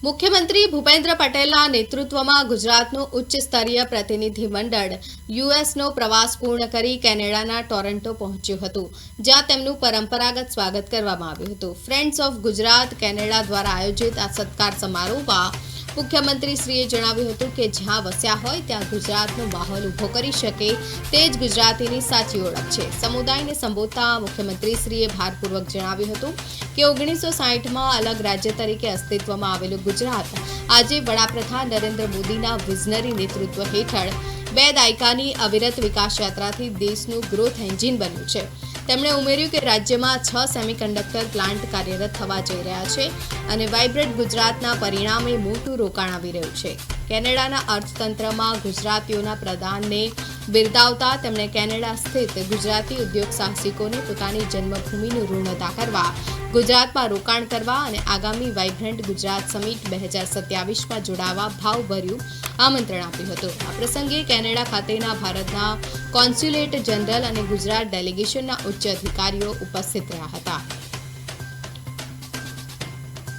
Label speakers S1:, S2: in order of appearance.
S1: મુખ્યમંત્રી ભૂપેન્દ્ર પટેલના નેતૃત્વમાં ગુજરાતનું ઉચ્ચ સ્તરીય પ્રતિનિધિ મંડળ યુએસનો પ્રવાસ પૂર્ણ કરી કેનેડાના ટોરન્ટો પહોંચ્યું હતું, જ્યાં તેમનું પરંપરાગત સ્વાગત કરવામાં આવ્યું હતું। ફ્રેન્ડ્સ ઓફ ગુજરાત કેનેડા દ્વારા આયોજિત આ સત્કાર સમારોહમાં મુખ્યમંત્રીશ્રીએ જણાવ્યું હતું કે જ્યાં વસ્યા હોય ત્યાં ગુજરાતનો માહોલ ઊભો કરી શકે તે જ ગુજરાતીની સાચી ઓળખ છે। સમુદાયને સંબોધતા મુખ્યમંત્રીશ્રીએ ભારપૂર્વક જણાવ્યું હતું કે 1960માં અલગ રાજ્ય તરીકે અસ્તિત્વમાં આવેલું ગુજરાત આજે વડાપ્રધાન નરેન્દ્ર મોદીના વિઝનરી નેતૃત્વ હેઠળ 2 દાયકાની અવિરત વિકાસ યાત્રાથી દેશનું ગ્રોથ એન્જિન બન્યું છે। તેમણે ઉમેર્યું કે રાજ્યમાં 6 સેમિકન્ડક્ટર પ્લાન્ટ કાર્યરત થવા જઈ રહ્યા છે અને વાઇબ્રન્ટ ગુજરાતના પરિણામે મોટું રોકાણ આવી રહ્યું છે। કેનેડાના અર્થતંત્રમાં ગુજરાતીઓના પ્રદાનને બિરદાવતા તેમણે કેનેડા સ્થિત ગુજરાતી ઉદ્યોગ સાહસિકોને પોતાની જન્મભૂમિનું ઋણ અદા કરવા, ગુજરાતમાં રોકાણ કરવા અને આગામી વાઇબ્રન્ટ ગુજરાત સમિટ 2027માં જોડાવા ભાવભર્યું આમંત્રણ આપ્યું હતું। આ પ્રસંગે કેનેડા ખાતેના ભારતના કોન્સ્યુલેટ જનરલ અને ગુજરાત ડેલિગેશનના ઉચ્ચ અધિકારીઓ ઉપસ્થિત રહ્યા હતા।